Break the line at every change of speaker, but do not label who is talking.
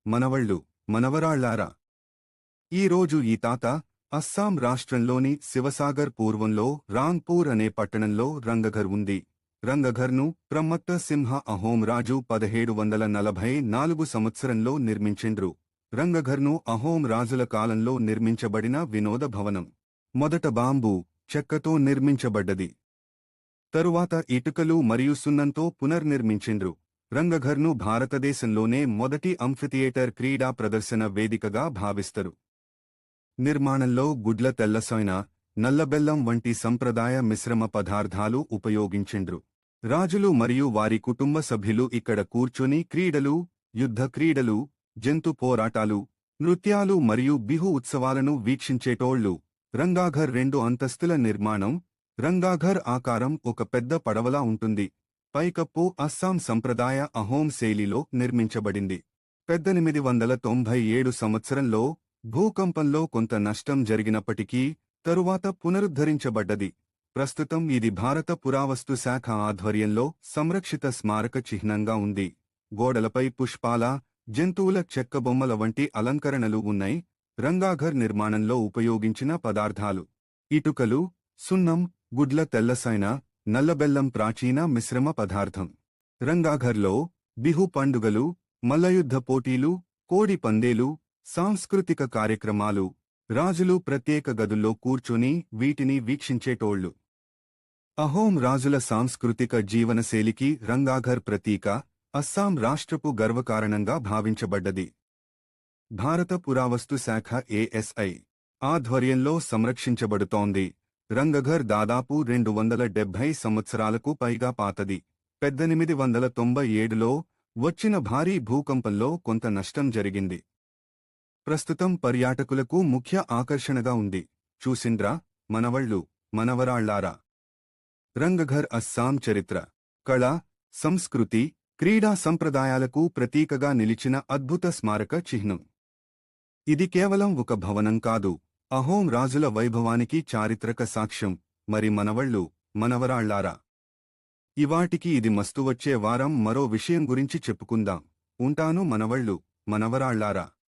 మనవళ్ళు, మనవరాళ్లారా! ఈరోజు ఈ తాత అస్సాం రాష్ట్రంలోని శివసాగర్ పూర్వంలో రాంగ్పూర్ అనే పట్టణంలో రంగఘర్ ఉంది. రంగఘర్ను ప్రమత్త సింహ అహోం రాజు 1744 సంవత్సరంలో నిర్మించిండ్రు. రంగఘర్ను అహోం రాజుల కాలంలో నిర్మించబడిన వినోద భవనం. మొదట బాంబూ, చెక్కతో నిర్మించబడ్డది. తరువాత ఇటుకలు మరియు సున్నంతో పునర్నిర్మించిండ్రు. రంగఘర్ను భారతదేశంలోనే మొదటి అంఫిథియేటర్ క్రీడా ప్రదర్శన వేదికగా భావిస్తరు. నిర్మాణంలో గుడ్ల తెల్లసొయన, నల్లబెల్లం వంటి సంప్రదాయ మిశ్రమ పదార్థాలు ఉపయోగించిండ్రు. రాజులు మరియు వారి కుటుంబ సభ్యులు ఇక్కడ కూర్చుని క్రీడలు, యుద్ధ క్రీడలు, జంతు పోరాటాలు, నృత్యాలు మరియు బిహు ఉత్సవాలను వీక్షించేటోళ్లు. రంగాఘర్ 2 అంతస్తుల నిర్మాణం. రంగాఘర్ ఆకారం ఒక పెద్ద పడవలా ఉంటుంది. పైకప్పు అస్సాం సంప్రదాయ అహోం శైలిలో నిర్మించబడింది. 1897 సంవత్సరంలో భూకంపంలో కొంత నష్టం జరిగినప్పటికీ తరువాత పునరుద్ధరించబడ్డది. ప్రస్తుతం ఇది భారత పురావస్తు శాఖ ఆధ్వర్యంలో సంరక్షిత స్మారక చిహ్నంగా ఉంది. గోడలపై పుష్పాల, జంతువుల చెక్కబొమ్మల వంటి అలంకరణలు ఉన్నాయి. రంగాఘర్ నిర్మాణంలో ఉపయోగించిన పదార్థాలు: ఇటుకలు, సున్నం, గుడ్ల తెల్లసైన, నల్లబెల్లం ప్రాచీన మిశ్రమ పదార్థం. రంగాఘర్లో బిహు పండుగలు, మల్లయుద్ధ పోటీలు, కోడి పందేలు, సాంస్కృతిక కార్యక్రమాలు. రాజులు ప్రత్యేక గదుల్లో కూర్చుని వీటిని వీక్షించేటోళ్లు. అహోం రాజుల సాంస్కృతిక జీవనశైలికి రంగాఘర్ ప్రతీక. అస్సాం రాష్ట్రపు గర్వకారణంగా భావించబడ్డది. భారత పురావస్తు శాఖ ASI ఆధ్వర్యంలో సంరక్షించబడుతోంది. రంగఘర్ దాదాపు 270 సంవత్సరాలకు పైగా పాతది. 1897లో వచ్చిన భారీ భూకంపంలో కొంత నష్టం జరిగింది. ప్రస్తుతం పర్యాటకులకు ముఖ్య ఆకర్షణగా ఉంది. చూసిండ్రా మనవళ్ళు, మనవరాళ్లారా! రంగఘర్ అస్సాం చరిత్ర, కళ, సంస్కృతి, క్రీడా సంప్రదాయాలకు ప్రతీకగా నిలిచిన అద్భుత స్మారక చిహ్నం. ఇది కేవలం ఒక భవనం కాదు, అహోం రాజుల వైభవానికి చారిత్రక సాక్ష్యం. మరి మనవళ్ళు, మనవరాళ్లారా! ఇవాటికి ఇది మస్తు. వచ్చే వారం మరో విషయం గురించి చెప్పుకుందాం. ఉంటాను మనవళ్ళు, మనవరాళ్లారా!